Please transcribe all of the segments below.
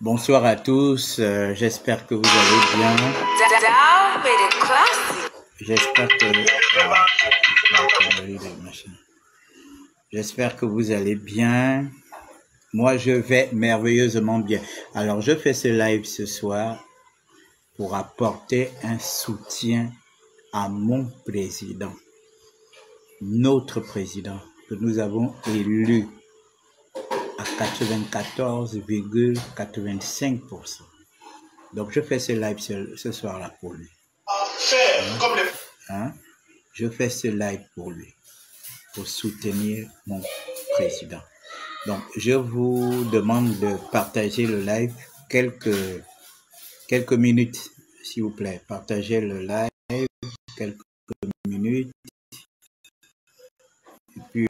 Bonsoir à tous, j'espère que vous allez bien. J'espère que vous allez bien. Moi, je vais merveilleusement bien. Alors, je fais ce live ce soir pour apporter un soutien à mon président, notre président, que nous avons élu à 94,85%. Donc, je fais ce live ce soir-là pour lui. Je fais ce live pour lui, pour soutenir mon président. Donc, je vous demande de partager le live quelques minutes, s'il vous plaît. Partagez le live quelques minutes. Et puis,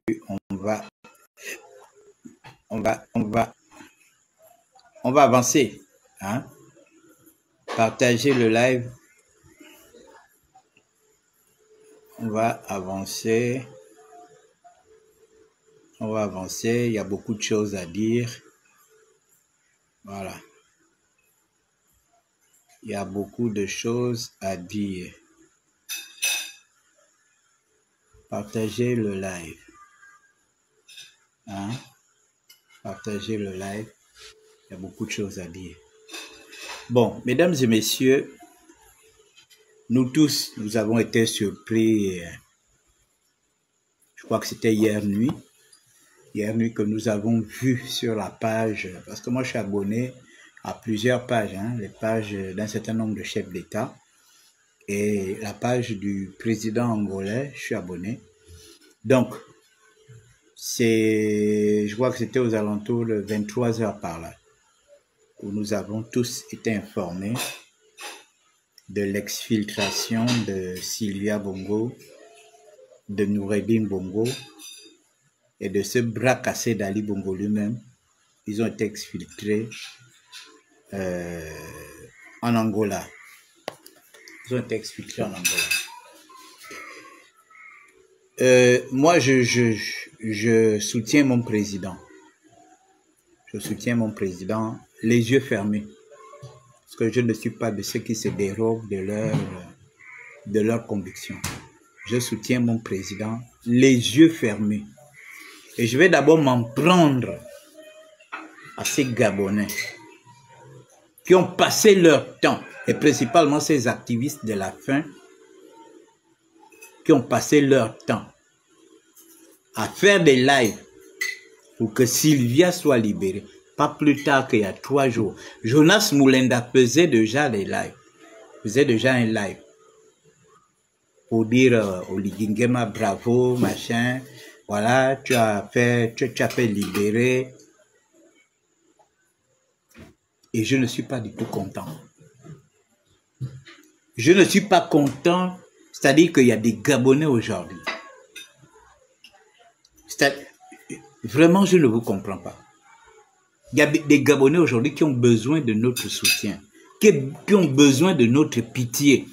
on va avancer. Partagez le live. On va avancer. Il y a beaucoup de choses à dire. Voilà. Il y a beaucoup de choses à dire. Partagez le live. Partagez le live. Il y a beaucoup de choses à dire. Bon, mesdames et messieurs, nous tous, nous avons été surpris. Je crois que c'était hier nuit que nous avons vu sur la page, parce que moi je suis abonné à plusieurs pages, les pages d'un certain nombre de chefs d'État et la page du président angolais, je suis abonné. Donc, je crois que c'était aux alentours de 23h par là, où nous avons tous été informés de l'exfiltration de Sylvia Bongo, de Noureddin Bongo et de ce bras cassé d'Ali Bongo lui-même. Ils ont été exfiltrés en Angola. Moi, je soutiens mon président. Les yeux fermés. Parce que je ne suis pas de ceux qui se dérobent de leur conviction. Je soutiens mon président, les yeux fermés. Et je vais d'abord m'en prendre à ces Gabonais qui ont passé leur temps, et principalement ces activistes de la faim, qui ont passé leur temps à faire des lives pour que Sylvia soit libérée. Pas plus tard qu'il y a 3 jours. Jonas Moulenda faisait déjà un live pour dire au Ligingema bravo, machin, voilà, tu as fait libérer. Et je ne suis pas du tout content. Je ne suis pas content, c'est-à-dire qu'il y a des Gabonais aujourd'hui. Vraiment, je ne vous comprends pas. Il y a des Gabonais aujourd'hui qui ont besoin de notre soutien, qui ont besoin de notre pitié,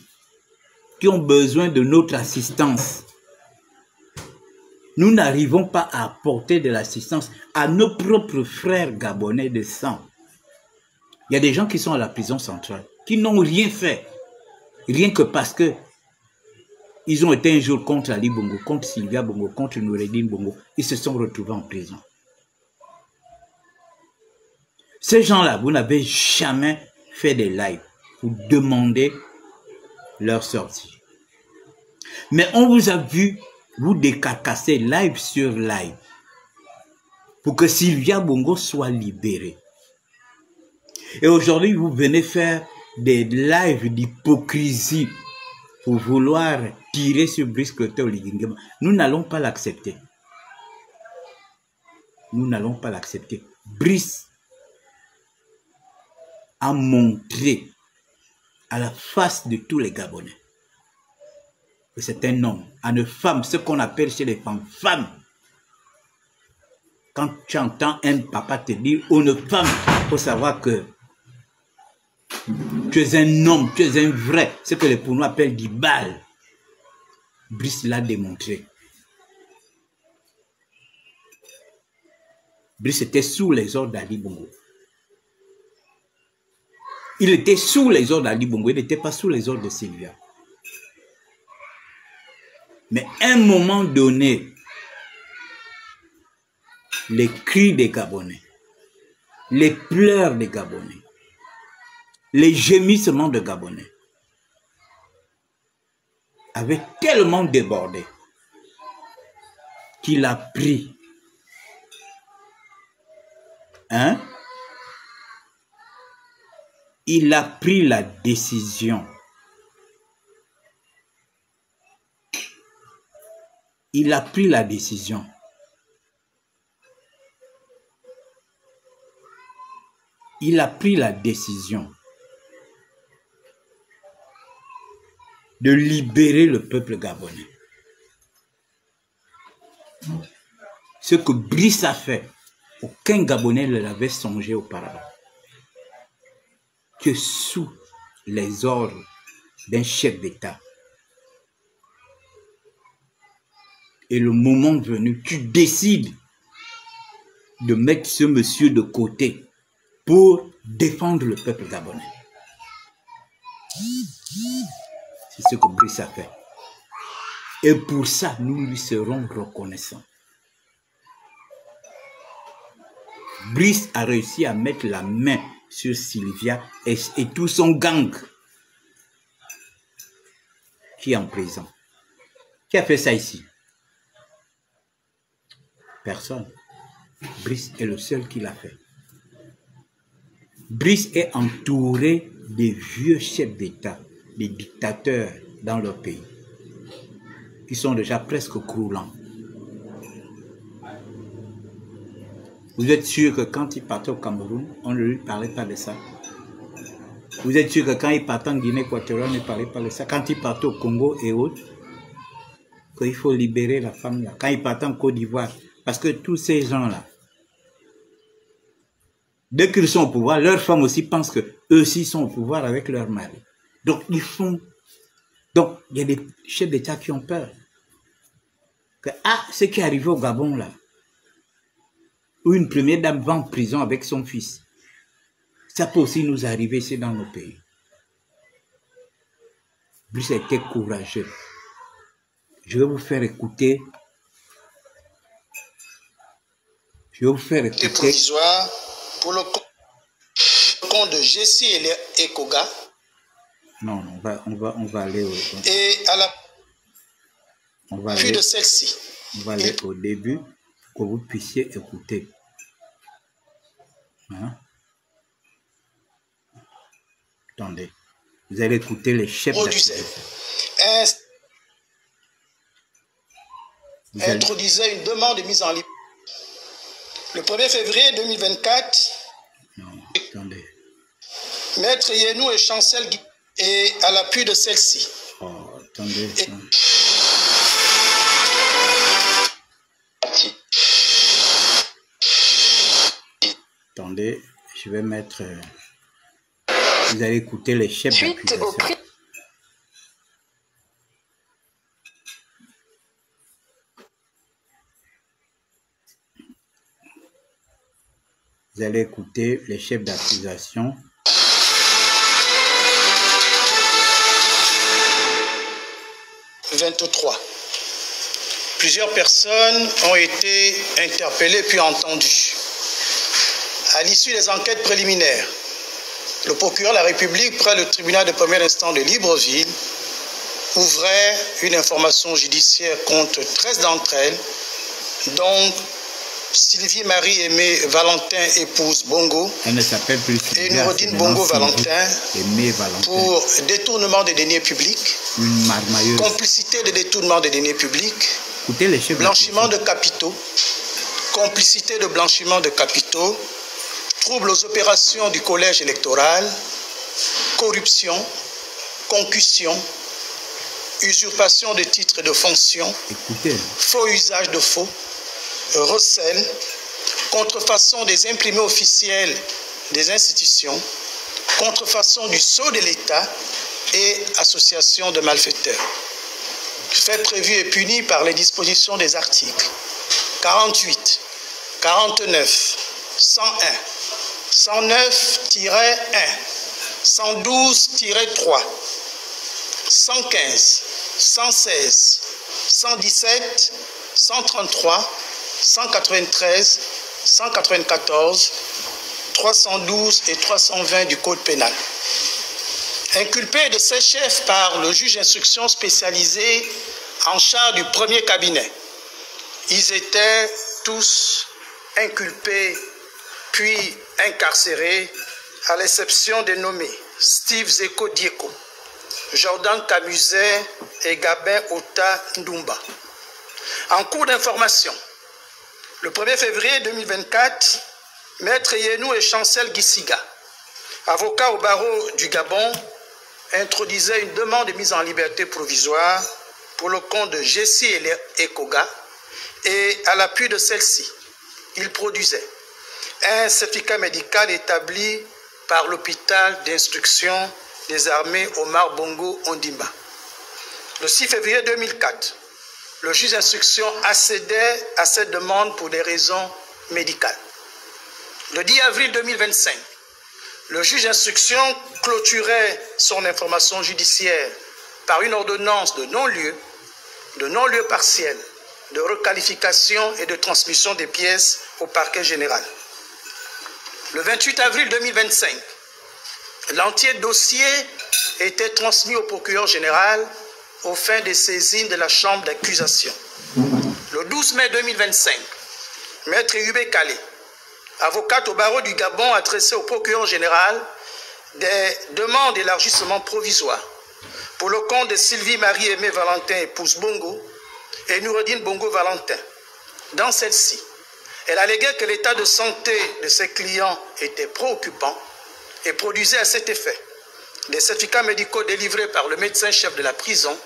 qui ont besoin de notre assistance. Nous n'arrivons pas à apporter de l'assistance à nos propres frères Gabonais de sang. Il y a des gens qui sont à la prison centrale, qui n'ont rien fait, rien que parce que ils ont été un jour contre Ali Bongo, contre Sylvia Bongo, contre Noureddin Bongo. Ils se sont retrouvés en prison. Ces gens-là, vous n'avez jamais fait des lives pour demander leur sortie. Mais on vous a vu vous décarcasser live sur live pour que Sylvia Bongo soit libérée. Et aujourd'hui, vous venez faire des lives d'hypocrisie pour vouloir tirer sur Brice Clotaire Oligingema. Nous n'allons pas l'accepter. Nous n'allons pas l'accepter. Brice a montré à la face de tous les Gabonais que c'est un homme, une femme, ce qu'on appelle chez les femmes, femme. Quand tu entends un papa te dire oh, une femme, il faut savoir que tu es un homme, tu es un vrai, ce que les Pounois appellent du bal. Brice l'a démontré. Brice était sous les ordres d'Ali Bongo. Il était sous les ordres d'Ali Bongo, il n'était pas sous les ordres de Sylvia. Mais à un moment donné, les cris des Gabonais, les pleurs des Gabonais, les gémissements des Gabonais avaient tellement débordé qu'il a pris il a pris la décision. Il a pris la décision de libérer le peuple gabonais. Ce que Brice a fait, aucun Gabonais ne l'avait songé auparavant. Que sous les ordres d'un chef d'État, et le moment venu, tu décides de mettre ce monsieur de côté pour défendre le peuple gabonais. C'est ce que Brice a fait. Et pour ça, nous lui serons reconnaissants. Brice a réussi à mettre la main sur Sylvia et tout son gang qui est en prison. Qui a fait ça ici? Personne. Brice est le seul qui l'a fait. Brice est entouré des vieux chefs d'État, des dictateurs dans leur pays, qui sont déjà presque croulants. Vous êtes sûr que quand il partait au Cameroun, on ne lui parlait pas de ça? Vous êtes sûr que quand il partait en Guinée équatoriale, on ne parlait pas de ça? Quand il partait au Congo et autres, qu'il faut libérer la femme là. Quand il partait en Côte d'Ivoire, parce que tous ces gens-là, dès qu'ils sont au pouvoir, leurs femmes aussi pensent qu'eux aussi sont au pouvoir avec leur mari. Donc, il y a des chefs d'État qui ont peur. Que, ce qui est arrivé au Gabon là, où une première dame va en prison avec son fils, ça peut aussi nous arriver ici dans nos pays. Brice a été courageux. Je vais vous faire écouter. Provisoire pour le compte de Jessie et Koga. Non, on va aller au... Et à la plus de celle-ci. On va aller au début pour que vous puissiez écouter. Hein? Attendez. Vous allez écouter les chefs d'accusation. Introduisait une demande de mise en liberté. Le 1er février 2024, non, attendez. Maître Yenou et Chancel Guy et à l'appui de celle-ci. Oh, attendez. Attendez, je vais mettre... Vous allez écouter les chefs d'accusation. Vous allez écouter les chefs d'accusation. « 23. Plusieurs personnes ont été interpellées puis entendues. À l'issue des enquêtes préliminaires, le procureur de la République, près le tribunal de premier instance de Libreville, ouvrait une information judiciaire contre 13 d'entre elles, dont Sylvie Marie-Aimée Valentin, épouse Bongo, elle ne s'appelle plus et Nourodine Bongo Valentin, pour détournement des deniers publics, complicité de détournement des deniers publics, blanchiment de capitaux, complicité de blanchiment de capitaux, troubles aux opérations du collège électoral, corruption, concussion, usurpation de titres de fonction, faux usage de faux, recel, contrefaçon des imprimés officiels des institutions, contrefaçon du sceau de l'État et association de malfaiteurs. Fait prévu et puni par les dispositions des articles 48, 49, 101, 109-1, 112-3, 115, 116, 117, 133, 193, 194, 312 et 320 du Code pénal. Inculpés de ces chefs par le juge d'instruction spécialisé en charge du premier cabinet, ils étaient tous inculpés puis incarcérés, à l'exception des nommés Steve Zeko Dieko, Jordan Camuset et Gabin Ota Ndumba. En cours d'information, le 1er février 2024, Maître Yenou et Chancel Gissiga, avocats au barreau du Gabon, introduisaient une demande de mise en liberté provisoire pour le compte de Jessie Ekoga, et à l'appui de celle-ci, il produisait un certificat médical établi par l'hôpital d'instruction des armées Omar Bongo Ondimba. Le 6 février 2004, le juge d'instruction accédait à cette demande pour des raisons médicales. Le 10 avril 2025, le juge d'instruction clôturait son information judiciaire par une ordonnance de non-lieu partiel, de requalification et de transmission des pièces au parquet général. Le 28 avril 2025, l'entier dossier était transmis au procureur général aux fins de saisine de la chambre d'accusation. Le 12 mai 2025, Maître Yubé Kalé, avocate au barreau du Gabon, adressait au procureur général des demandes d'élargissement provisoire pour le compte de Sylvie Marie-Aimée Valentin, épouse Bongo, et Noureddine Bongo Valentin. Dans celle-ci, elle alléguait que l'état de santé de ses clients était préoccupant et produisait à cet effet des certificats médicaux délivrés par le médecin-chef de la prison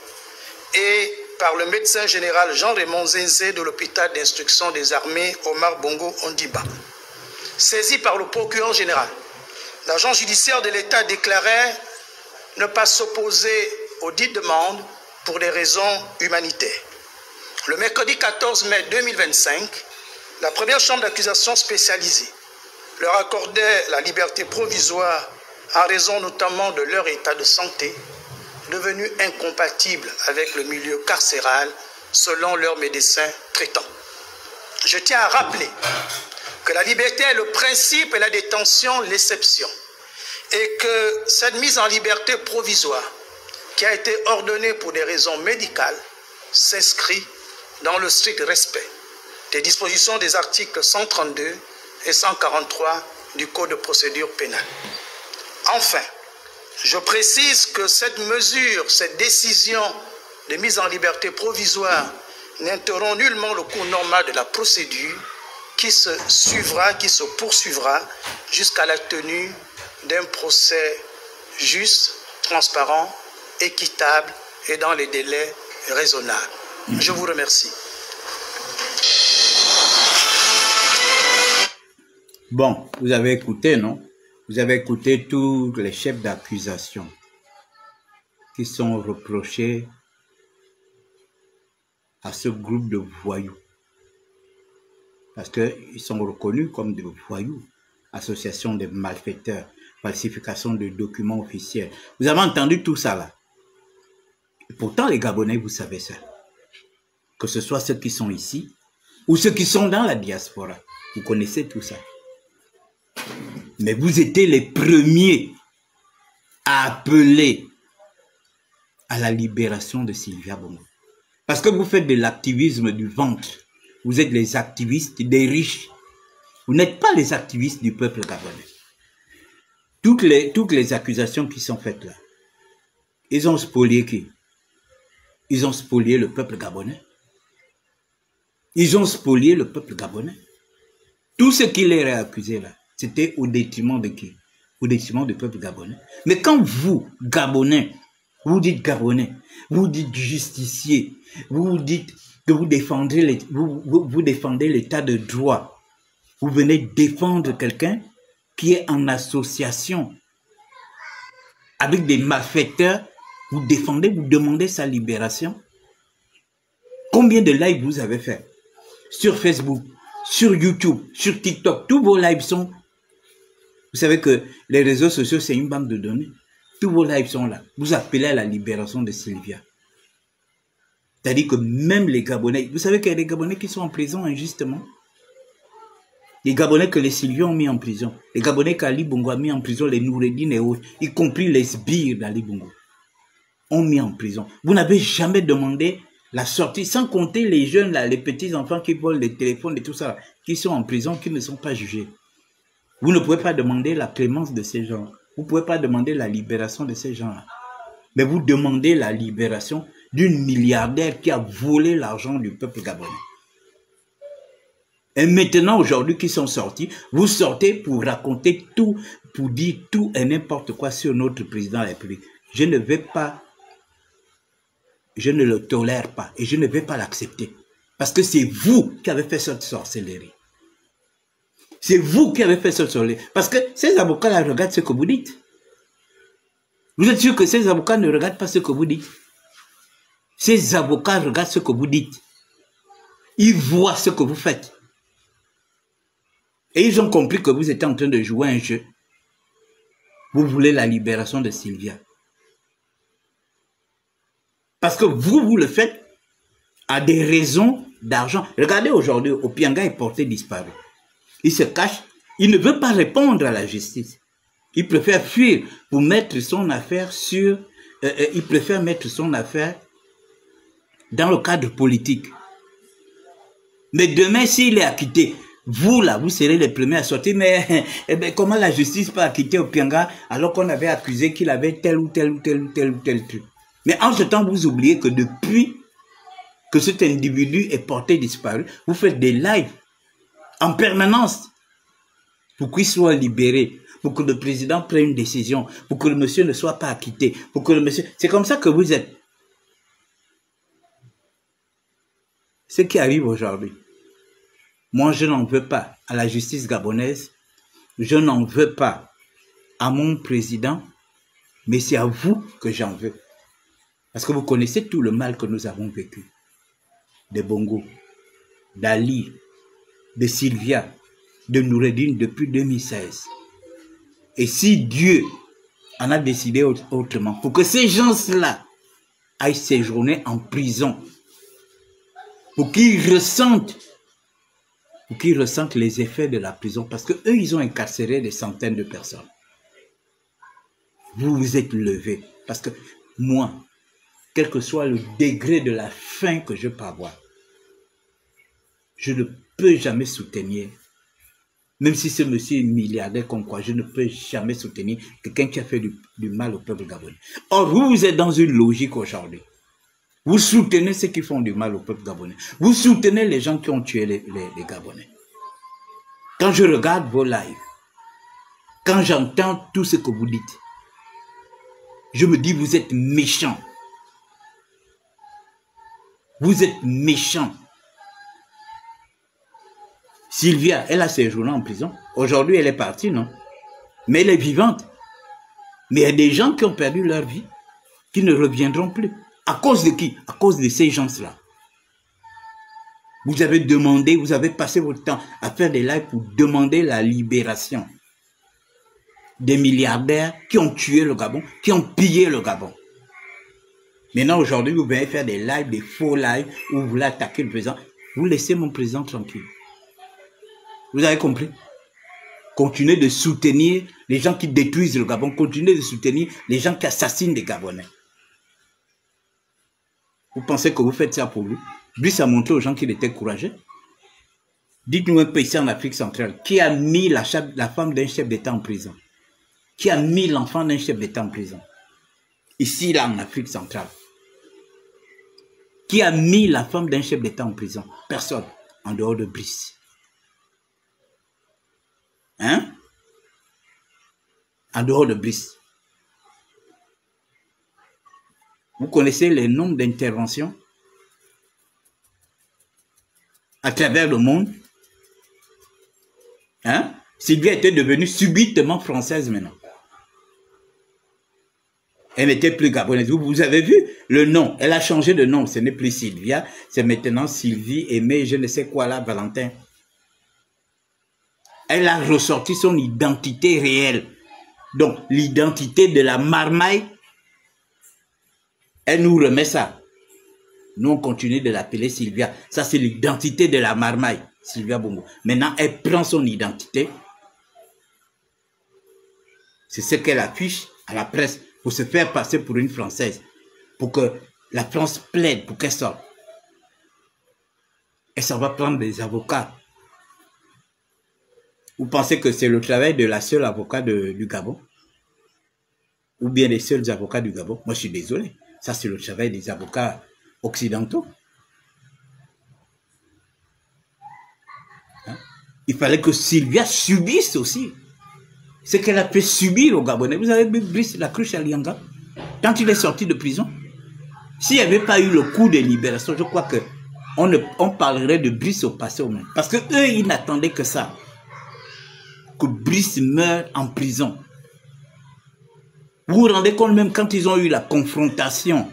et par le médecin général Jean-Raymond Zenzé de l'hôpital d'instruction des armées Omar Bongo Ondimba. Saisi par le procureur général, l'agent judiciaire de l'État déclarait ne pas s'opposer aux dites demandes pour des raisons humanitaires. Le mercredi 14 mai 2025, la première chambre d'accusation spécialisée leur accordait la liberté provisoire en raison notamment de leur état de santé, devenu incompatible avec le milieu carcéral selon leurs médecins traitants. Je tiens à rappeler que la liberté est le principe et la détention l'exception, et que cette mise en liberté provisoire, qui a été ordonnée pour des raisons médicales, s'inscrit dans le strict respect des dispositions des articles 132 et 143 du Code de procédure pénale. Enfin, je précise que cette mesure, cette décision de mise en liberté provisoire n'interrompt nullement le cours normal de la procédure qui se poursuivra jusqu'à la tenue d'un procès juste, transparent, équitable et dans les délais raisonnables. Je vous remercie. Bon, vous avez écouté, non? Vous avez écouté tous les chefs d'accusation qui sont reprochés à ce groupe de voyous. Parce qu'ils sont reconnus comme des voyous, association de malfaiteurs, falsification de documents officiels. Vous avez entendu tout ça là. Et pourtant, les Gabonais, vous savez ça. Que ce soit ceux qui sont ici ou ceux qui sont dans la diaspora. Vous connaissez tout ça. Mais vous étiez les premiers à appeler à la libération de Sylvia Bongo. Parce que vous faites de l'activisme du ventre. Vous êtes les activistes des riches. Vous n'êtes pas les activistes du peuple gabonais. Toutes les accusations qui sont faites là, ils ont spolié qui? Ils ont spolié le peuple gabonais. Ils ont spolié le peuple gabonais. Tout ce qui les a accusés là, c'était au détriment de qui? Au détriment du peuple gabonais. Mais quand vous, Gabonais, vous dites Gabonais, vous dites justicier, vous dites que vous défendez l'état de droit, vous venez défendre quelqu'un qui est en association avec des malfaiteurs, vous défendez, vous demandez sa libération. Combien de lives vous avez fait? Sur Facebook, sur YouTube, sur TikTok, tous vos lives sont Vous savez que les réseaux sociaux, c'est une banque de données. Tous vos lives sont là. Vous appelez à la libération de Sylvia. C'est-à-dire que même les Gabonais, vous savez qu'il y a des Gabonais qui sont en prison injustement. Les Gabonais que les Sylviens ont mis en prison. Les Gabonais qu'Ali Bongo a mis en prison, les Noureddin et autres, y compris les sbires d'Ali Bongo, ont mis en prison. Vous n'avez jamais demandé la sortie, sans compter les jeunes, là, les petits enfants qui volent les téléphones et tout ça, qui sont en prison, qui ne sont pas jugés. Vous ne pouvez pas demander la clémence de ces gens. Vous ne pouvez pas demander la libération de ces gens-là. Mais vous demandez la libération d'une milliardaire qui a volé l'argent du peuple gabonais. Et maintenant, aujourd'hui, qui sont sortis, vous sortez pour raconter tout, pour dire tout et n'importe quoi sur notre président de la République. Je ne vais pas, je ne le tolère pas et je ne vais pas l'accepter. Parce que c'est vous qui avez fait cette sorcellerie. C'est vous qui avez fait cette sorcellerie. Parce que ces avocats-là regardent ce que vous dites. Vous êtes sûr que ces avocats ne regardent pas ce que vous dites? Ces avocats regardent ce que vous dites. Ils voient ce que vous faites. Et ils ont compris que vous êtes en train de jouer un jeu. Vous voulez la libération de Sylvia. Parce que vous le faites à des raisons d'argent. Regardez aujourd'hui, Opianga est porté disparu. Il se cache, il ne veut pas répondre à la justice. Il préfère fuir pour mettre son affaire sur... il préfère mettre son affaire dans le cadre politique. Mais demain, s'il est acquitté, vous là, vous serez les premiers à sortir. Mais comment la justice peut acquitter Opianga alors qu'on avait accusé qu'il avait tel ou tel truc. Mais en ce temps, vous oubliez que depuis que cet individu est porté disparu, vous faites des lives en permanence pour qu'il soit libéré, pour que le président prenne une décision, pour que le monsieur ne soit pas acquitté, pour que le monsieur... C'est comme ça que vous êtes. Ce qui arrive aujourd'hui, moi je n'en veux pas à la justice gabonaise, je n'en veux pas à mon président, mais c'est à vous que j'en veux. Parce que vous connaissez tout le mal que nous avons vécu. De Bongo, d'Ali, de Sylvia, de Noureddin depuis 2016. Et si Dieu en a décidé autrement, pour que ces gens-là aillent séjourner en prison, pour qu'ils ressentent les effets de la prison, parce que eux, ils ont incarcéré des centaines de personnes. Vous vous êtes levés, parce que moi, quel que soit le degré de la faim que je peux avoir, je ne peux jamais soutenir, même si ce monsieur est milliardaire comme quoi, je ne peux jamais soutenir quelqu'un qui a fait du mal au peuple gabonais. Or, vous êtes dans une logique aujourd'hui. Vous soutenez ceux qui font du mal au peuple gabonais. Vous soutenez les gens qui ont tué les Gabonais. Quand je regarde vos lives, quand j'entends tout ce que vous dites, je me dis, vous êtes méchants. Vous êtes méchants. Sylvia, elle a séjourné en prison. Aujourd'hui, elle est partie, non? Mais elle est vivante. Mais il y a des gens qui ont perdu leur vie, qui ne reviendront plus. À cause de qui? À cause de ces gens-là. Vous avez demandé, vous avez passé votre temps à faire des lives pour demander la libération des milliardaires qui ont tué le Gabon, qui ont pillé le Gabon. Maintenant, aujourd'hui, vous venez faire des lives, des faux lives, où vous voulez attaquer le président. Vous laissez mon président tranquille. Vous avez compris? Continuez de soutenir les gens qui détruisent le Gabon. Continuez de soutenir les gens qui assassinent les Gabonais. Vous pensez que vous faites ça pour lui? Lui, ça a montré aux gens qu'il était courageux. Dites-nous un peu ici en Afrique centrale, qui a mis la femme d'un chef d'État en prison? Qui a mis l'enfant d'un chef d'État en prison? Ici, là, en Afrique centrale. Qui a mis la femme d'un chef d'État en prison? Personne, en dehors de Brice. Hein? En dehors de Brice. Vous connaissez les nombres d'interventions à travers le monde? Hein? Sylvia était devenue subitement française maintenant. Elle n'était plus gabonaise. Vous avez vu le nom? Elle a changé de nom. Ce n'est plus Sylvia. C'est maintenant Sylvie, Aimée, je ne sais quoi là, Valentin. Elle a ressorti son identité réelle. Donc, l'identité de la marmaille, elle nous remet ça. Nous, on continue de l'appeler Sylvia. Ça, c'est l'identité de la marmaille, Sylvia Bongo. Maintenant, elle prend son identité. C'est ce qu'elle affiche à la presse pour se faire passer pour une Française. Pour que la France plaide pour qu'elle sorte. Et ça va prendre des avocats. Vous pensez que c'est le travail de la seule avocate du Gabon? Ou bien des seuls avocats du Gabon? Moi, je suis désolé. Ça, c'est le travail des avocats occidentaux. Hein? Il fallait que Sylvia subisse aussi ce qu'elle a fait subir aux Gabonais. Vous avez vu Brice Lacruche à Lianga, quand il est sorti de prison? S'il n'y avait pas eu le coup de libération, je crois que on parlerait de Brice au passé au même. Parce que eux, ils n'attendaient que ça. Que Brice meure en prison. Vous vous rendez compte, même quand ils ont eu la confrontation,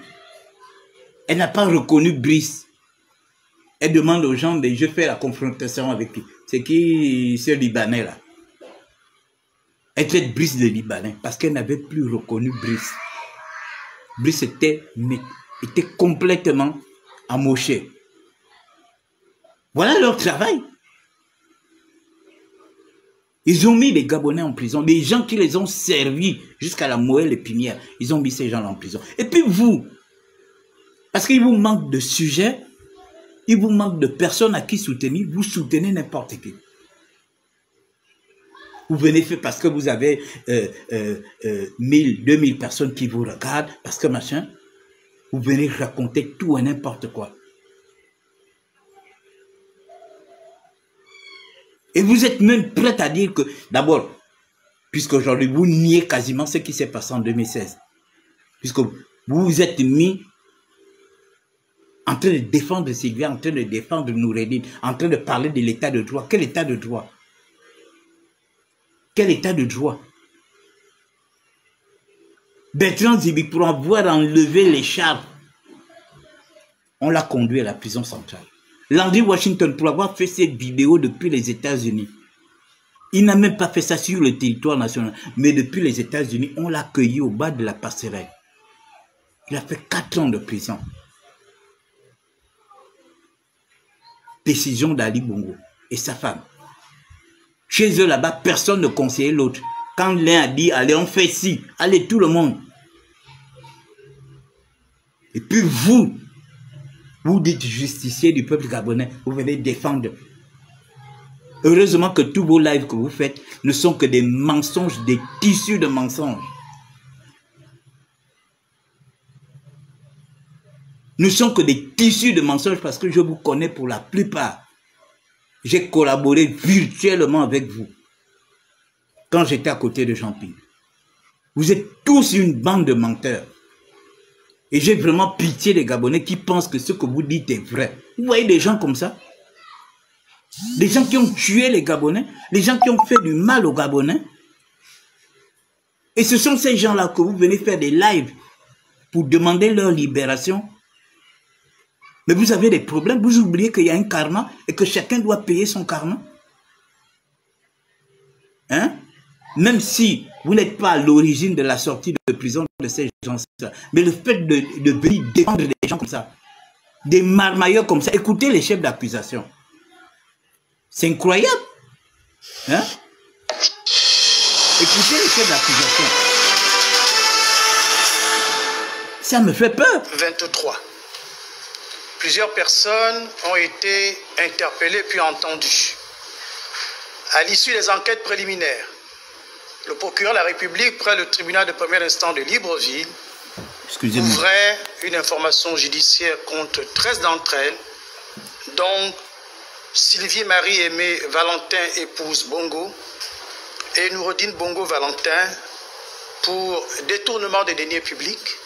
elle n'a pas reconnu Brice. Elle demande aux gens, je fais la confrontation avec qui? C'est qui ce Libanais là? Elle traite Brice de Libanais parce qu'elle n'avait plus reconnu Brice. Brice était complètement amoché. Voilà leur travail. Ils ont mis les Gabonais en prison, des gens qui les ont servis jusqu'à la moelle épinière. Ils ont mis ces gens en prison. Et puis vous, parce qu'il vous manque de sujets, il vous manque de personnes à qui soutenir, vous soutenez n'importe qui. Vous venez faire parce que vous avez 1000, 2000 personnes qui vous regardent, parce que machin, vous venez raconter tout et n'importe quoi. Et vous êtes même prêt à dire que, d'abord, puisqu'aujourd'hui vous niez quasiment ce qui s'est passé en 2016, puisque vous vous êtes mis en train de défendre Sylvia, en train de défendre Noureddine, en train de parler de l'état de droit. Quel état de droit? Quel état de droit? Bertrand Zibi, pour avoir enlevé l'écharpe, on l'a conduit à la prison centrale. Landry Washington, pour avoir fait cette vidéo depuis les États-Unis, il n'a même pas fait ça sur le territoire national, mais depuis les États-Unis, on l'a accueilli au bas de la passerelle. Il a fait 4 ans de prison. Décision d'Ali Bongo et sa femme. Chez eux là-bas, personne ne conseillait l'autre. Quand l'un a dit, allez, on fait ci, allez, tout le monde. Et puis vous dites justicier du peuple gabonais, vous venez défendre. Heureusement que tous vos lives que vous faites ne sont que des mensonges, des tissus de mensonges. Ne sont que des tissus de mensonges parce que je vous connais pour la plupart. J'ai collaboré virtuellement avec vous quand j'étais à côté de Jean-Pierre. Vous êtes tous une bande de menteurs. Et j'ai vraiment pitié des Gabonais qui pensent que ce que vous dites est vrai. Vous voyez des gens comme ça? Des gens qui ont tué les Gabonais, des gens qui ont fait du mal aux Gabonais. Et ce sont ces gens-là que vous venez faire des lives pour demander leur libération. Mais vous avez des problèmes, vous oubliez qu'il y a un karma et que chacun doit payer son karma. Hein? Même si vous n'êtes pas à l'origine de la sortie de prison de ces gens-là, mais le fait de venir défendre des gens comme ça, des marmailleurs comme ça, écoutez les chefs d'accusation. C'est incroyable. Hein? Écoutez les chefs d'accusation. Ça me fait peur. 23. Plusieurs personnes ont été interpellées puis entendues. À l'issue des enquêtes préliminaires, le procureur de la République, près le tribunal de première instance de Libreville, ouvrait une information judiciaire contre 13 d'entre elles, dont Sylvie Marie-Aimée Valentin, épouse Bongo, et Noureddine Bongo Valentin, pour détournement des deniers publics,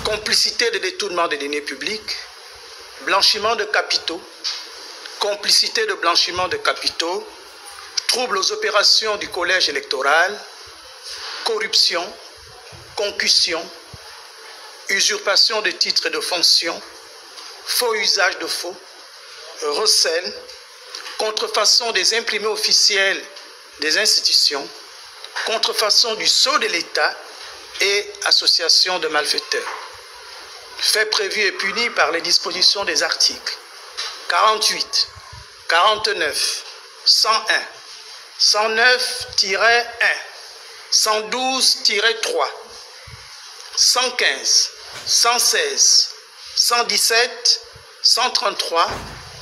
complicité de détournement des deniers publics, blanchiment de capitaux, complicité de blanchiment de capitaux, troubles aux opérations du collège électoral, corruption, concussion, usurpation de titres et de fonctions, faux usage de faux, recel, contrefaçon des imprimés officiels des institutions, contrefaçon du sceau de l'État et association de malfaiteurs. Fait prévu et puni par les dispositions des articles 48, 49, 101, 109-1, 112-3, 115, 116, 117, 133,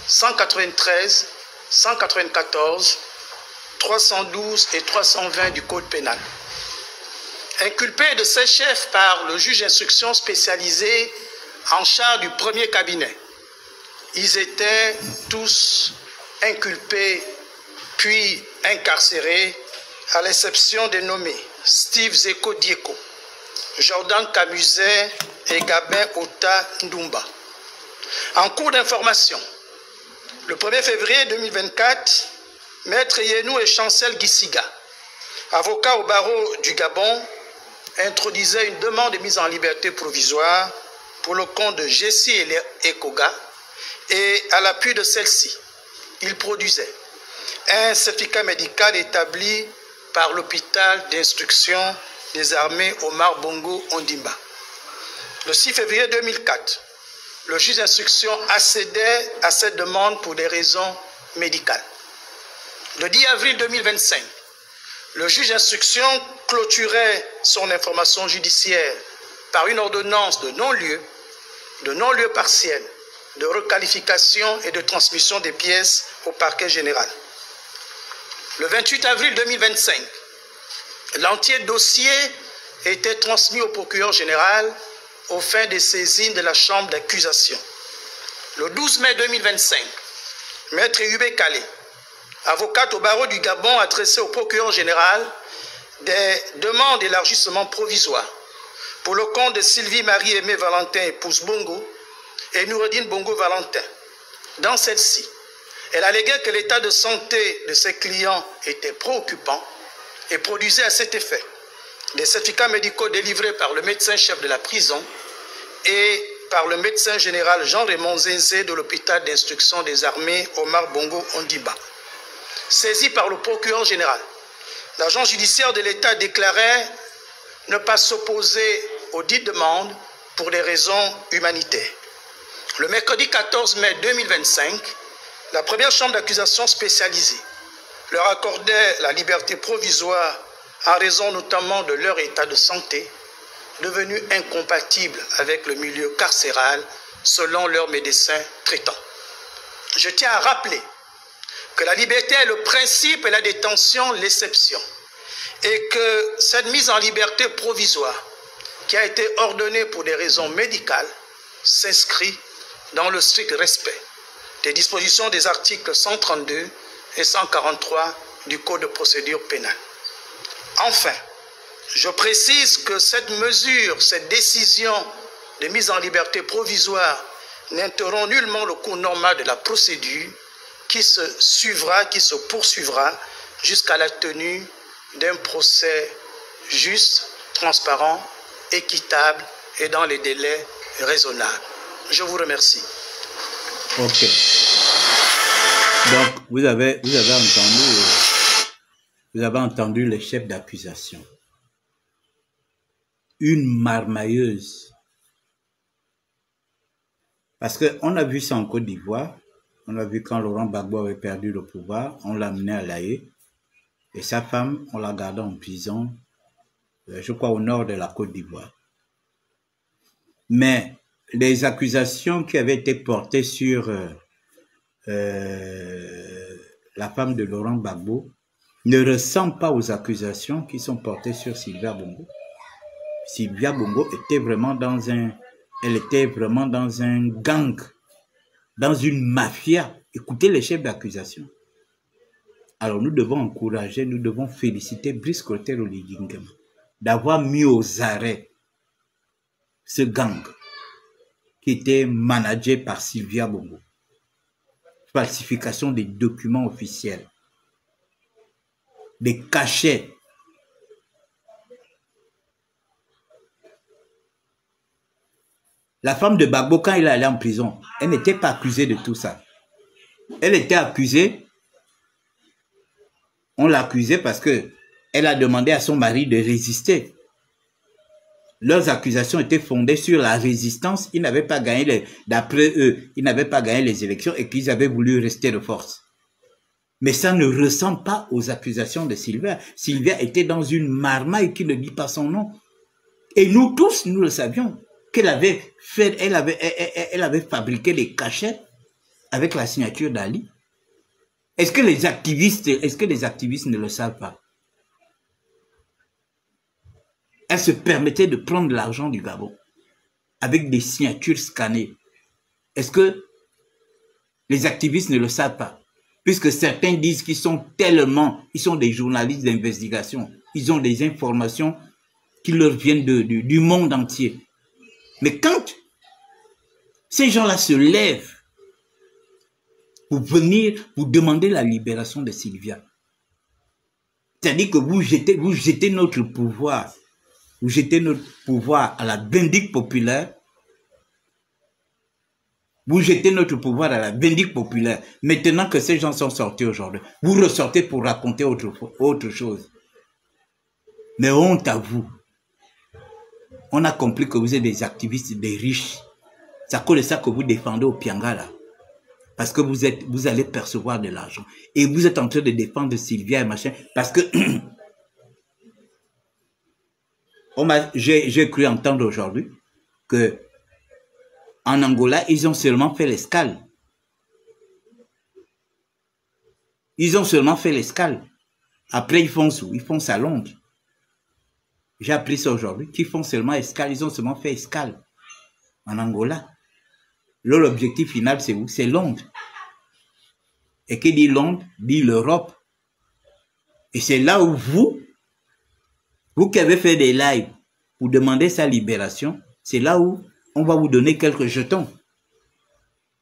193, 194, 312 et 320 du Code pénal. Inculpés de ces chefs par le juge d'instruction spécialisé en charge du premier cabinet, ils étaient tous inculpés puis incarcérés, à l'exception des nommés Steve Zeko Dieko, Jordan Camuset et Gabin Ota Ndumba. En cours d'information, le 1er février 2024, Maître Yenou et Chancel Gissiga, avocats au barreau du Gabon, introduisaient une demande de mise en liberté provisoire pour le compte de Jessie Ekoga, et à l'appui de celle-ci, ils produisaient un certificat médical établi par l'hôpital d'instruction des armées Omar Bongo Ondimba. Le 6 février 2004, le juge d'instruction accédait à cette demande pour des raisons médicales. Le 10 avril 2025, le juge d'instruction clôturait son information judiciaire par une ordonnance de non-lieu partiel, de requalification et de transmission des pièces au parquet général. Le 28 avril 2025, l'entier dossier était transmis au procureur général aux fins de saisine de la chambre d'accusation. Le 12 mai 2025, Maître Yubé Kalé, avocate au barreau du Gabon, adressait au procureur général des demandes d'élargissement provisoire pour le compte de Sylvie Marie-Aimée Valentin, épouse Bongo, et Noureddine Bongo Valentin. Dans celle-ci, elle alléguait que l'état de santé de ses clients était préoccupant et produisait à cet effet des certificats médicaux délivrés par le médecin-chef de la prison et par le médecin général Jean-Raymond Zézé de l'hôpital d'instruction des armées Omar Bongo Ondimba. Saisi par le procureur général, l'agent judiciaire de l'État déclarait ne pas s'opposer aux dites demandes pour des raisons humanitaires. Le mercredi 14 mai 2025, la première chambre d'accusation spécialisée leur accordait la liberté provisoire en raison notamment de leur état de santé, devenu incompatible avec le milieu carcéral selon leurs médecins traitants. Je tiens à rappeler que la liberté est le principe et la détention l'exception, et que cette mise en liberté provisoire, qui a été ordonnée pour des raisons médicales, s'inscrit dans le strict respect des dispositions des articles 132 et 143 du Code de procédure pénale. Enfin, je précise que cette mesure, cette décision de mise en liberté provisoire n'interrompt nullement le cours normal de la procédure qui se poursuivra jusqu'à la tenue d'un procès juste, transparent, équitable et dans les délais raisonnables. Je vous remercie. Ok. Donc, vous avez entendu les chefs d'accusation. Une marmailleuse. Parce qu'on a vu ça en Côte d'Ivoire. On a vu quand Laurent Gbagbo avait perdu le pouvoir, on l'a amené à La Haye. Et sa femme, on l'a gardée en prison, je crois au nord de la Côte d'Ivoire. Mais les accusations qui avaient été portées sur la femme de Laurent Gbagbo ne ressemblent pas aux accusations qui sont portées sur Sylvia Bongo. Sylvia Bongo était vraiment dans un gang, dans une mafia. Écoutez les chefs d'accusation. Alors nous devons encourager, nous devons féliciter Brice Clotaire Oligui d'avoir mis aux arrêts ce gang qui était managé par Sylvia Bongo. Falsification des documents officiels, des cachets. La femme de Gbagbo, quand il est allé en prison, elle n'était pas accusée de tout ça. Elle était accusée, On l'accusait parce que elle a demandé à son mari de résister. Leurs accusations étaient fondées sur la résistance. Ils n'avaient pas gagné, d'après eux, ils n'avaient pas gagné les élections et qu'ils avaient voulu rester de force. Mais ça ne ressemble pas aux accusations de Sylvia. Sylvia était dans une marmaille qui ne dit pas son nom. Et nous tous, nous le savions, qu'elle avait fait, elle avait fabriqué les cachets avec la signature d'Ali. Est-ce que les activistes ne le savent pas? Elle se permettait de prendre l'argent du Gabon avec des signatures scannées. Est-ce que les activistes ne le savent pas? Puisque certains disent qu'ils sont ils sont des journalistes d'investigation. Ils ont des informations qui leur viennent du monde entier. Mais quand ces gens-là se lèvent pour venir vous demander la libération de Sylvia, c'est-à-dire que vous jetez notre pouvoir, à la vindicte populaire. Vous jetez notre pouvoir à la vindicte populaire. Maintenant que ces gens sont sortis aujourd'hui, vous ressortez pour raconter autre chose. Mais honte à vous. On a compris que vous êtes des activistes, des riches. C'est à cause de ça que vous défendez au Piangala. Parce que vous allez percevoir de l'argent. Et vous êtes en train de défendre Sylvia et machin. Parce que j'ai cru entendre aujourd'hui que en Angola, ils ont seulement fait l'escale. Ils ont seulement fait l'escale. Après, ils font ça à Londres. J'ai appris ça aujourd'hui, qu'ils font seulement escale. Ils ont seulement fait escale en Angola. L'objectif final, c'est où? C'est Londres. Et qui dit Londres, dit l'Europe. Et c'est là où vous qui avez fait des lives pour demander sa libération, c'est là où on va vous donner quelques jetons.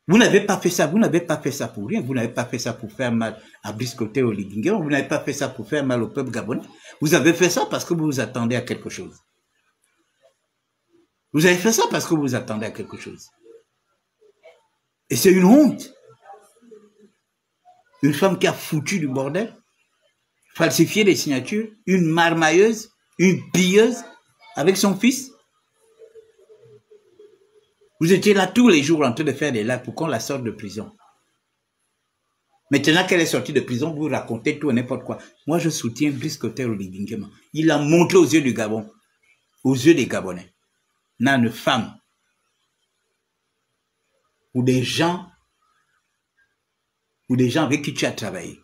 Vous n'avez pas fait ça, pour rien. Vous n'avez pas fait ça pour faire mal à Brice Clotaire Oligui. Vous n'avez pas fait ça pour faire mal au peuple gabonais. Vous avez fait ça parce que vous vous attendez à quelque chose. Vous avez fait ça parce que vous vous attendez à quelque chose. Et c'est une honte. Une femme qui a foutu du bordel, falsifié les signatures, une marmailleuse, une pilleuse avec son fils. Vous étiez là tous les jours en train de faire des lives pour qu'on la sorte de prison. Maintenant qu'elle est sortie de prison, vous racontez tout et n'importe quoi. Moi, je soutiens Brice Clotaire Oligui. Il a montré aux yeux du Gabon, aux yeux des Gabonais, n'a une femme ou des gens avec qui tu as travaillé.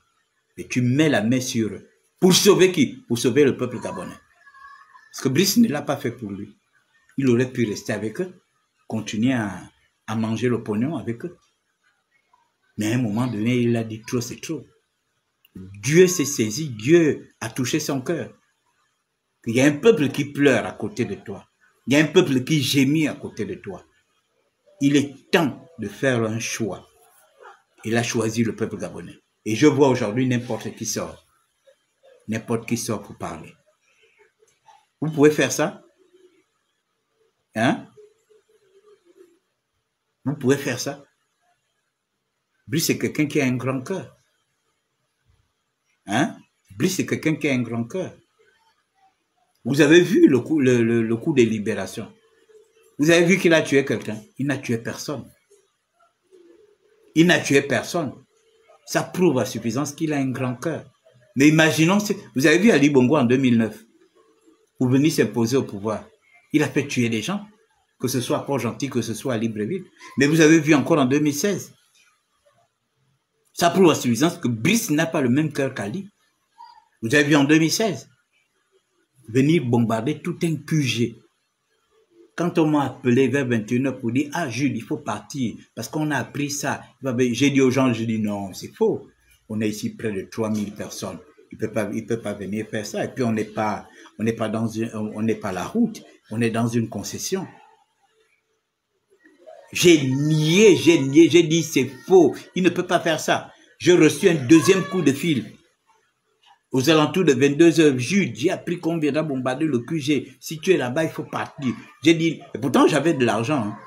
Et tu mets la main sur eux. Pour sauver qui? Pour sauver le peuple gabonais. Parce que Brice ne l'a pas fait pour lui. Il aurait pu rester avec eux, continuer à manger le pognon avec eux. Mais à un moment donné, il a dit trop, c'est trop. Dieu s'est saisi, Dieu a touché son cœur. Il y a un peuple qui pleure à côté de toi. Il y a un peuple qui gémit à côté de toi. Il est temps de faire un choix. Il a choisi le peuple gabonais. Et je vois aujourd'hui n'importe qui sort. N'importe qui sort pour parler. Vous pouvez faire ça? Hein? Vous pouvez faire ça? Brice, c'est quelqu'un qui a un grand cœur. Hein? Brice, c'est quelqu'un qui a un grand cœur. Vous avez vu le coup des libérations. Vous avez vu qu'il a tué quelqu'un. Il n'a tué personne. Il n'a tué personne. Ça prouve à suffisance qu'il a un grand cœur. Mais imaginons, vous avez vu Ali Bongo en 2009, pour venir s'imposer au pouvoir. Il a fait tuer des gens, que ce soit à Port-Gentil, que ce soit à Libreville. Mais vous avez vu encore en 2016. Ça prouve à suffisance que Brice n'a pas le même cœur qu'Ali. Vous avez vu en 2016, venir bombarder tout un QG. Quand on m'a appelé vers 21h pour dire « Ah Jules, il faut partir parce qu'on a appris ça », j'ai dit aux gens, je dis « Non, c'est faux. On est ici près de 3000 personnes. Il peut pas venir faire ça. Et puis on n'est pas à la route, on est dans une concession. » J'ai nié, j'ai dit « C'est faux. Il ne peut pas faire ça. » J'ai reçu un deuxième coup de fil. Aux alentours de 22h, Jules, j'ai appris qu'on viendra bombarder le QG. Si tu es là-bas, il faut partir. J'ai dit, et pourtant j'avais de l'argent. Hein.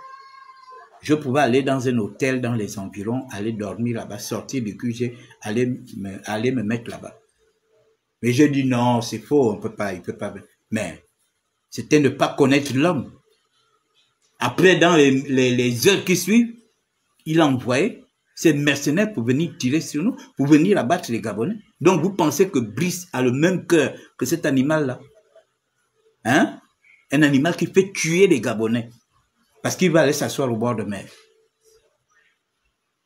Je pouvais aller dans un hôtel dans les environs, aller dormir là-bas, sortir du QG, aller me mettre là-bas. Mais je dis non, c'est faux, on peut pas, il peut pas. Mais c'était ne pas connaître l'homme. Après, dans les heures qui suivent, il a envoyé ses mercenaires pour venir tirer sur nous, pour venir abattre les Gabonais. Donc vous pensez que Brice a le même cœur que cet animal-là? Hein? Un animal qui fait tuer les Gabonais. Parce qu'il va aller s'asseoir au bord de mer.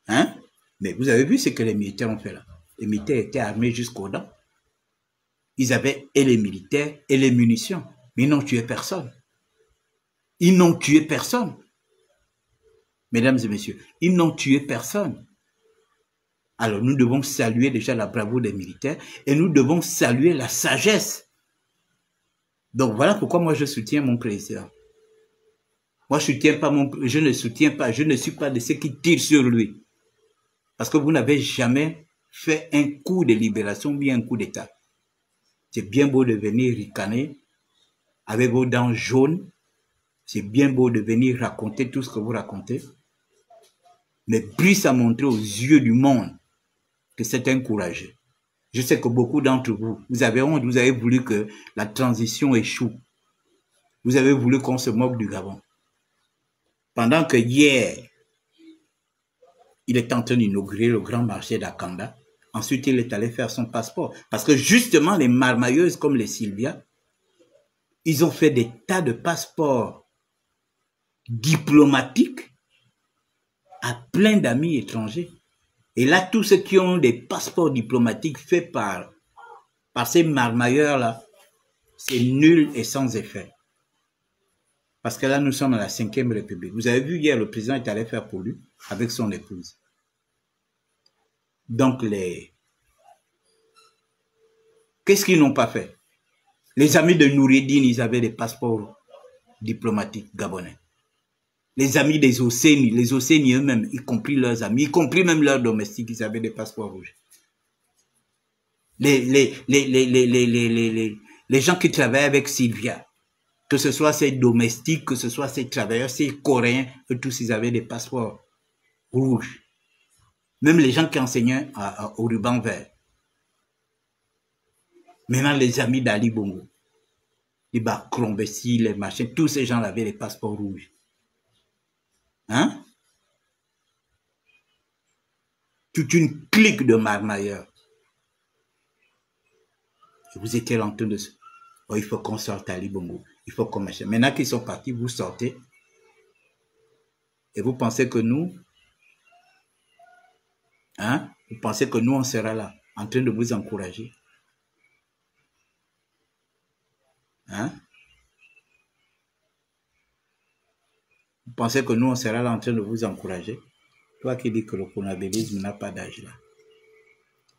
Hein? Mais vous avez vu ce que les militaires ont fait là. Les militaires étaient armés jusqu'aux dents. Ils avaient et les militaires et les munitions. Mais ils n'ont tué personne. Ils n'ont tué personne. Mesdames et messieurs, ils n'ont tué personne. Alors nous devons saluer déjà la bravoure des militaires et nous devons saluer la sagesse. Donc voilà pourquoi moi je soutiens mon président. Moi je ne suis pas de ceux qui tirent sur lui. Parce que vous n'avez jamais fait un coup de libération, bien un coup d'État. C'est bien beau de venir ricaner avec vos dents jaunes. C'est bien beau de venir raconter tout ce que vous racontez. Mais Brice a montré aux yeux du monde que c'est un courageux. Je sais que beaucoup d'entre vous, vous avez honte, vous avez voulu que la transition échoue. Vous avez voulu qu'on se moque du Gabon. Pendant que hier, il est en train d'inaugurer le grand marché d'Akanda. Ensuite, il est allé faire son passeport. Parce que justement, les marmailleuses comme les Sylvia, ils ont fait des tas de passeports diplomatiques à plein d'amis étrangers. Et là, tous ceux qui ont des passeports diplomatiques faits par ces marmailleurs-là, c'est nul et sans effet. Parce que là, nous sommes à la 5e République. Vous avez vu hier, le président est allé faire pour lui avec son épouse. Donc, qu'est-ce qu'ils n'ont pas fait? Les amis de Noureddine, ils avaient des passeports diplomatiques gabonais. Les amis des Océnies, les Océnies eux-mêmes, y compris leurs amis, y compris même leurs domestiques, ils avaient des passeports rouges. Les gens qui travaillent avec Sylvia, que ce soit ses domestiques, que ce soit ses travailleurs, ses Coréens, eux tous, ils avaient des passeports rouges. Même les gens qui enseignaient au ruban vert. Maintenant, les amis d'Ali Bongo, les Bakrombessi, les machins, tous ces gens avaient des passeports rouges. Hein? Toute une clique de marmailleurs. Et vous étiez en train de se... Oh, il faut qu'on sorte Ali Bongo. Il faut qu'on machin. Maintenant qu'ils sont partis, vous sortez. Et vous pensez que nous... Hein? Vous pensez que nous, on sera là, en train de vous encourager. Hein? Vous pensez que nous, on sera là en train de vous encourager? Toi qui dis que le coronavirus n'a pas d'âge là.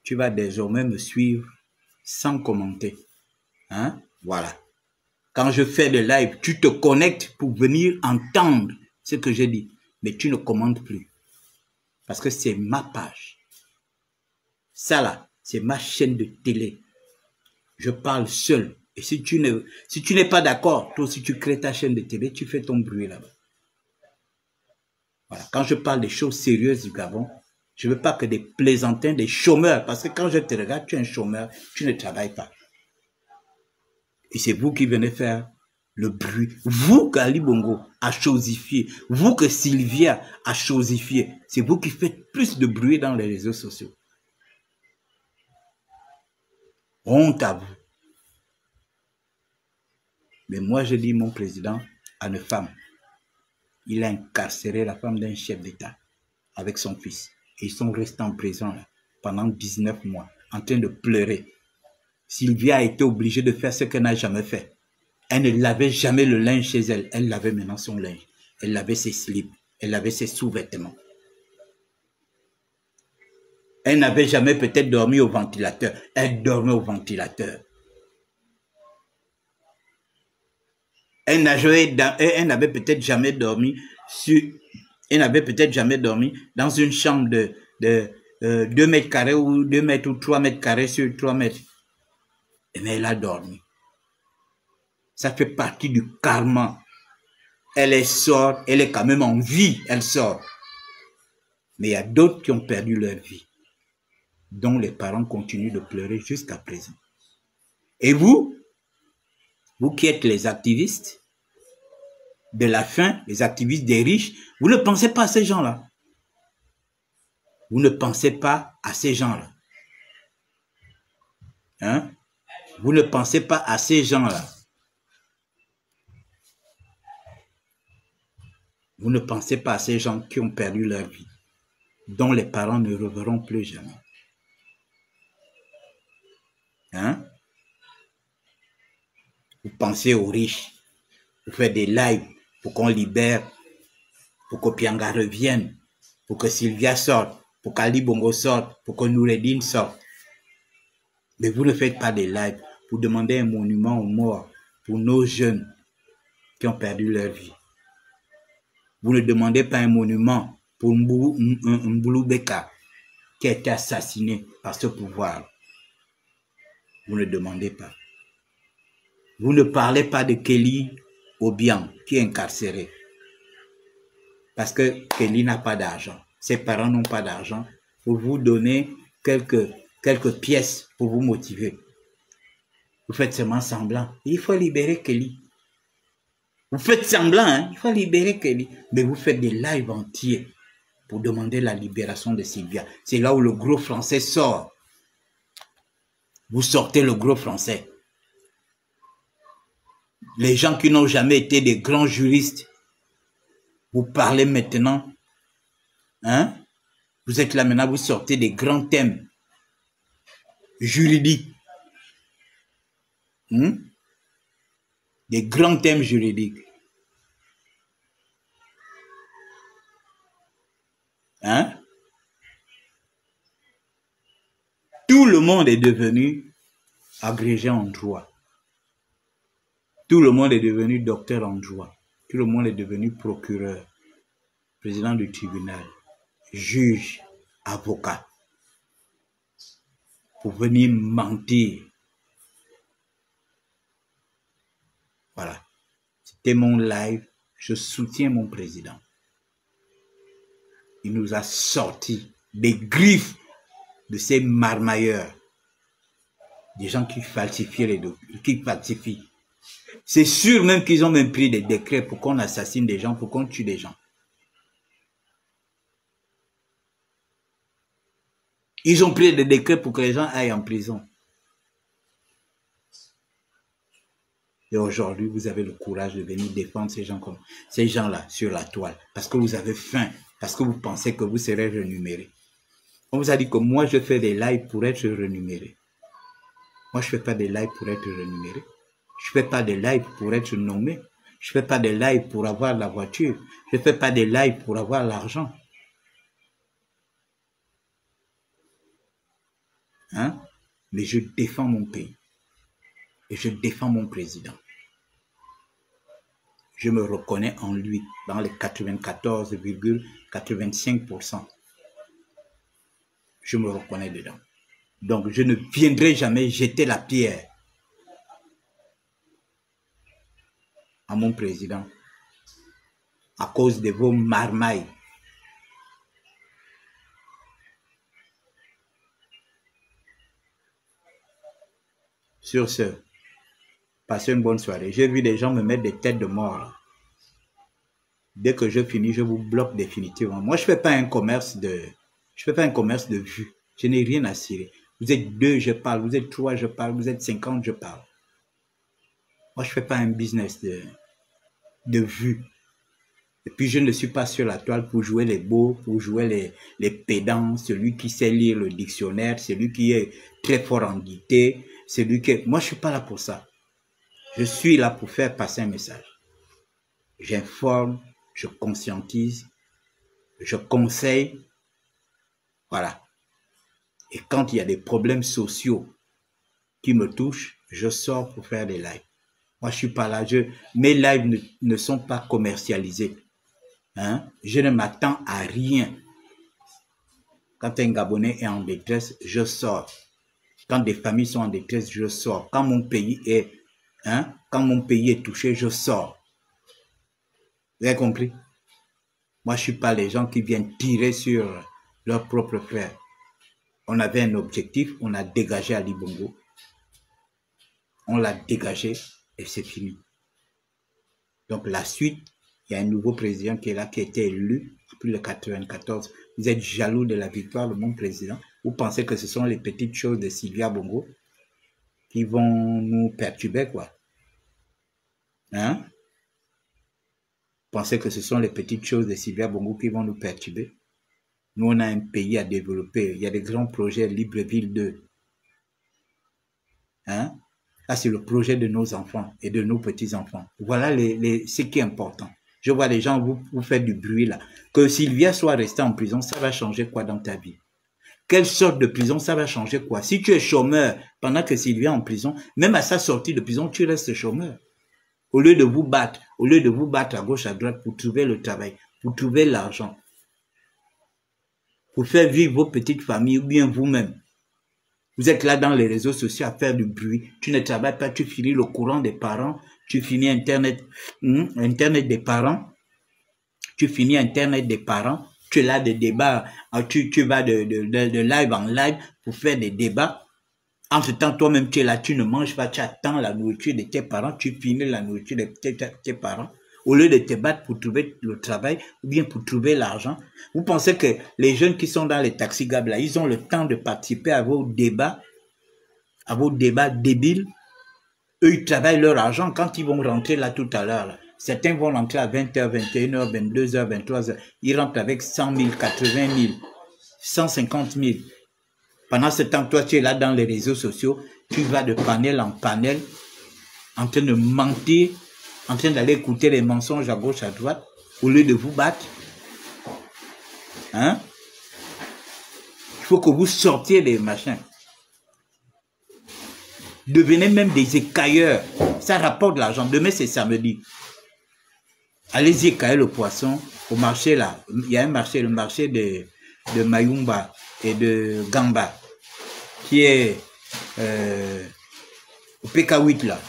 Tu vas désormais me suivre sans commenter. Hein? Voilà. Quand je fais le live, tu te connectes pour venir entendre ce que je dis. Mais tu ne commentes plus. Parce que c'est ma page. Ça là, c'est ma chaîne de télé. Je parle seul. Et si tu n'es pas d'accord, toi aussi tu crées ta chaîne de télé, tu fais ton bruit là-bas. Voilà. Quand je parle des choses sérieuses du Gabon, je ne veux pas que des plaisantins, des chômeurs, parce que quand je te regarde, tu es un chômeur, tu ne travailles pas. Et c'est vous qui venez faire le bruit. Vous qu'Ali Bongo a chosifié, vous que Sylvia a chosifié, c'est vous qui faites plus de bruit dans les réseaux sociaux. Honte à vous. Mais moi, je dis mon président à une femme. Il a incarcéré la femme d'un chef d'État avec son fils. Et ils sont restés en prison là, pendant 19 mois, en train de pleurer. Sylvia a été obligée de faire ce qu'elle n'a jamais fait. Elle ne lavait jamais le linge chez elle. Elle lavait maintenant son linge. Elle lavait ses slips. Elle lavait ses sous-vêtements. Elle n'avait jamais peut-être dormi au ventilateur. Elle dormait au ventilateur. Elle n'avait peut-être jamais dormi dans une chambre de 2 mètres carrés ou 2 mètres ou 3 mètres carrés sur 3 mètres. Mais elle a dormi. Ça fait partie du karma. Elle sort, elle est quand même en vie, elle sort. Mais il y a d'autres qui ont perdu leur vie, dont les parents continuent de pleurer jusqu'à présent. Et vous qui êtes les activistes de la faim, les activistes des riches, vous ne pensez pas à ces gens-là. Vous ne pensez pas à ces gens-là. Hein? Vous ne pensez pas à ces gens-là. Vous ne pensez pas à ces gens qui ont perdu leur vie, dont les parents ne reverront plus jamais. Hein? Vous pensez aux riches. Vous faites des lives pour qu'on libère, pour que Pianga revienne, pour que Sylvia sorte, pour qu'Ali Bongo sorte, pour que Noureddine sorte. Mais vous ne faites pas des lives pour demander un monument aux morts pour nos jeunes qui ont perdu leur vie. Vous ne demandez pas un monument pour Mboulou Beka qui a été assassiné par ce pouvoir. Vous ne demandez pas. Vous ne parlez pas de Kelly Obiang qui est incarcéré. Parce que Kelly n'a pas d'argent. Ses parents n'ont pas d'argent pour vous donner quelques pièces pour vous motiver. Vous faites seulement semblant. Il faut libérer Kelly. Vous faites semblant, hein? Il faut libérer Kelly. Mais vous faites des lives entiers pour demander la libération de Sylvia. C'est là où le gros français sort. Vous sortez le gros français. Les gens qui n'ont jamais été des grands juristes, vous parlez maintenant. Hein? Vous êtes là maintenant, vous sortez des grands thèmes juridiques. Des grands thèmes juridiques. Hein? Tout le monde est devenu agrégé en droit. Tout le monde est devenu docteur en droit. Tout le monde est devenu procureur, président du tribunal, juge, avocat. Pour venir mentir. Voilà. C'était mon live. Je soutiens mon président. Il nous a sorti des griffes de ces marmailleurs. Des gens qui falsifient les documents, qui falsifient. C'est sûr même qu'ils ont même pris des décrets pour qu'on assassine des gens, pour qu'on tue des gens. Ils ont pris des décrets pour que les gens aillent en prison. Et aujourd'hui, vous avez le courage de venir défendre ces gens comme ces gens-là sur la toile. Parce que vous avez faim. Parce que vous pensez que vous serez rémunéré. On vous a dit que moi, je fais des lives pour être rémunéré. Moi, je ne fais pas des lives pour être rémunéré. Je ne fais pas des lives pour être nommé. Je ne fais pas des lives pour avoir la voiture. Je ne fais pas des lives pour avoir l'argent. Hein? Mais je défends mon pays. Et je défends mon président. Je me reconnais en lui dans les 94,85%. Je me reconnais dedans. Donc, je ne viendrai jamais jeter la pierre à mon président à cause de vos marmailles. Sur ce, passez une bonne soirée. J'ai vu des gens me mettre des têtes de mort. Dès que je finis, je vous bloque définitivement. Moi, je ne fais pas un commerce de... vues. Je n'ai rien à cirer. Vous êtes 2, je parle. Vous êtes 3, je parle. Vous êtes 50, je parle. Moi, je ne fais pas un business de vues. Et puis, je ne suis pas sur la toile pour jouer les beaux, pour jouer les pédants, celui qui sait lire le dictionnaire, celui qui est très fort en dictée, celui qui... Moi, je ne suis pas là pour ça. Je suis là pour faire passer un message. J'informe, je conscientise, je conseille. Voilà. Et quand il y a des problèmes sociaux qui me touchent, je sors pour faire des lives. Moi, je ne suis pas là. Mes lives ne sont pas commercialisés. Hein? Je ne m'attends à rien. Quand un Gabonais est en détresse, je sors. Quand des familles sont en détresse, je sors. Quand mon pays est, quand mon pays est touché, je sors. Vous avez compris? Moi, je ne suis pas les gens qui viennent tirer sur leurs propres frères. On avait un objectif, on a dégagé Ali Bongo. On l'a dégagé et c'est fini. Donc la suite, il y a un nouveau président qui est là, qui a été élu depuis le 94. Vous êtes jaloux de la victoire de mon président. Vous pensez que ce sont les petites choses de Sylvia Bongo qui vont nous perturber, quoi. Hein? Vous pensez que ce sont les petites choses de Sylvia Bongo qui vont nous perturber? Nous, on a un pays à développer. Il y a des grands projets Libreville 2. Hein? Là, c'est le projet de nos enfants et de nos petits-enfants. Voilà ce qui est important. Je vois les gens vous faire du bruit là. Que Sylvia soit restée en prison, ça va changer quoi dans ta vie? Quelle sorte de prison, ça va changer quoi? Si tu es chômeur pendant que Sylvia est en prison, même à sa sortie de prison, tu restes chômeur. Au lieu de vous battre à gauche, à droite pour trouver le travail, pour trouver l'argent, pour faire vivre vos petites familles ou bien vous-même. Vous êtes là dans les réseaux sociaux à faire du bruit. Tu ne travailles pas, tu finis le courant des parents, tu finis Internet des parents, tu finis Internet des parents, tu es là des débats, tu vas de live en live pour faire des débats. Entre-temps, toi-même, tu es là, tu ne manges pas, tu attends la nourriture de tes parents, tu finis la nourriture de tes parents. Au lieu de te battre pour trouver le travail ou bien pour trouver l'argent, vous pensez que les jeunes qui sont dans les taxi-gab là, ils ont le temps de participer à vos débats débiles. Eux, ils travaillent leur argent quand ils vont rentrer là tout à l'heure. Certains vont rentrer à 20h, 21h, 22h, 23h. Ils rentrent avec 100 000, 80 000, 150 000. Pendant ce temps, toi, tu es là dans les réseaux sociaux, tu vas de panel en panel, en train de mentir, en train d'aller écouter les mensonges à gauche, à droite, au lieu de vous battre. Hein? Il faut que vous sortiez des machins. Devenez même des écailleurs. Ça rapporte de l'argent. Demain, c'est samedi. Allez-y écailler le poisson au marché là. Il y a un marché, le marché de Mayumba et de Gamba, qui est au PK8 là.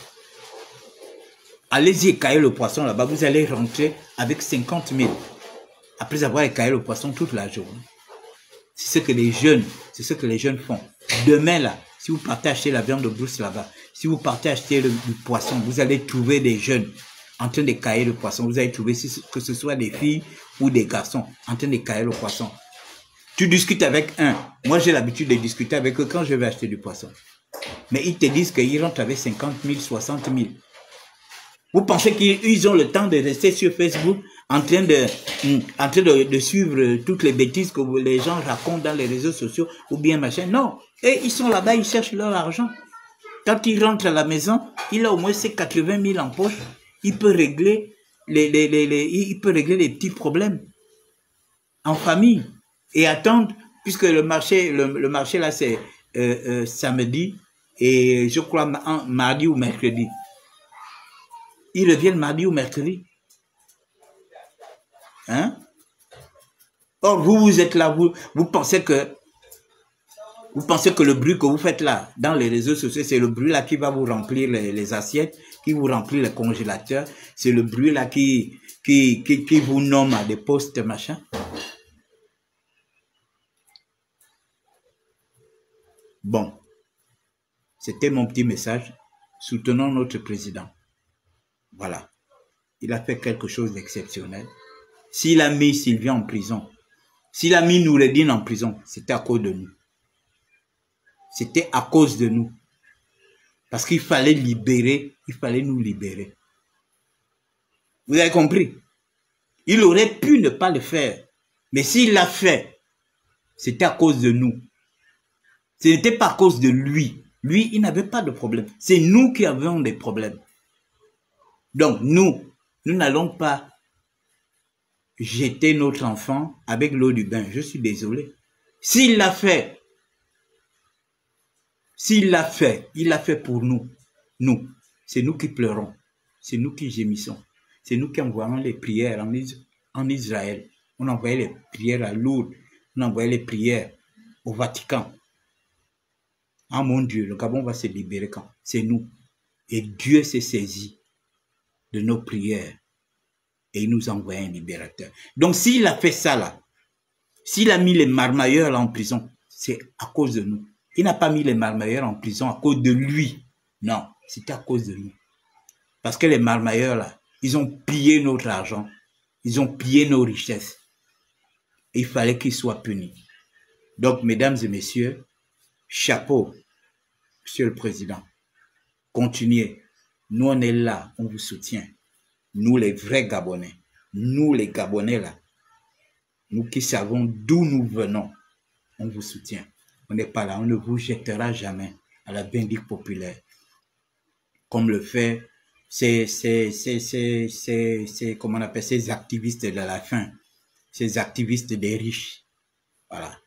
Allez-y écailler le poisson là-bas. Vous allez rentrer avec 50 000. Après avoir écaillé le poisson toute la journée. C'est ce que les jeunes font. Demain là, si vous partez acheter la viande de brousse là-bas, si vous partez acheter du poisson, vous allez trouver des jeunes en train d'écailler le poisson. Vous allez trouver que ce soit des filles ou des garçons en train d'écailler le poisson. Tu discutes avec un. Moi, j'ai l'habitude de discuter avec eux quand je vais acheter du poisson. Mais ils te disent qu'ils rentrent avec 50 000, 60 000. Vous pensez qu'ils ont le temps de rester sur Facebook en train de suivre toutes les bêtises que les gens racontent dans les réseaux sociaux ou bien machin? Non. Et ils sont là-bas, ils cherchent leur argent. Quand ils rentrent à la maison, il a au moins ses 80 000 en poche. Il peut régler les petits problèmes en famille et attendre, puisque le marché là c'est samedi et je crois mardi ou mercredi. Ils reviennent mardi ou mercredi. Hein? Or, vous êtes là, vous pensez que le bruit que vous faites là, dans les réseaux sociaux, c'est le bruit là qui va vous remplir les assiettes, qui vous remplit les congélateurs, c'est le bruit là qui vous nomme à des postes, machin. Bon. C'était mon petit message. Soutenons notre président. Voilà. Il a fait quelque chose d'exceptionnel. S'il a mis Sylvia en prison, s'il a mis Noureddine en prison, c'était à cause de nous. C'était à cause de nous. Parce qu'il fallait nous libérer. Vous avez compris? Il aurait pu ne pas le faire. Mais s'il l'a fait, c'était à cause de nous. Ce n'était pas à cause de lui. Lui, il n'avait pas de problème. C'est nous qui avions des problèmes. Donc, nous n'allons pas jeter notre enfant avec l'eau du bain. Je suis désolé. S'il l'a fait, il l'a fait pour nous. Nous, c'est nous qui pleurons. C'est nous qui gémissons. C'est nous qui envoyons les prières en Israël. On envoyait les prières à Lourdes. On envoyait les prières au Vatican. Ah mon Dieu, le Gabon va se libérer quand? C'est nous. Et Dieu s'est saisi de nos prières. Et il nous a envoyé un libérateur. Donc s'il a fait ça là, s'il a mis les marmailleurs là en prison, c'est à cause de nous. Il n'a pas mis les marmailleurs en prison à cause de lui. Non. C'était à cause de nous. Parce que les marmailleurs, là, ils ont pillé notre argent. Ils ont pillé nos richesses. Et il fallait qu'ils soient punis. Donc, mesdames et messieurs, chapeau, Monsieur le Président. Continuez. Nous, on est là, on vous soutient. Nous, les vrais Gabonais. Nous, les Gabonais, là. Nous qui savons d'où nous venons, on vous soutient. On n'est pas là, on ne vous jettera jamais à la vindicte populaire. Comme le fait comment on appelle ces activistes de la faim, ces activistes des riches. Voilà.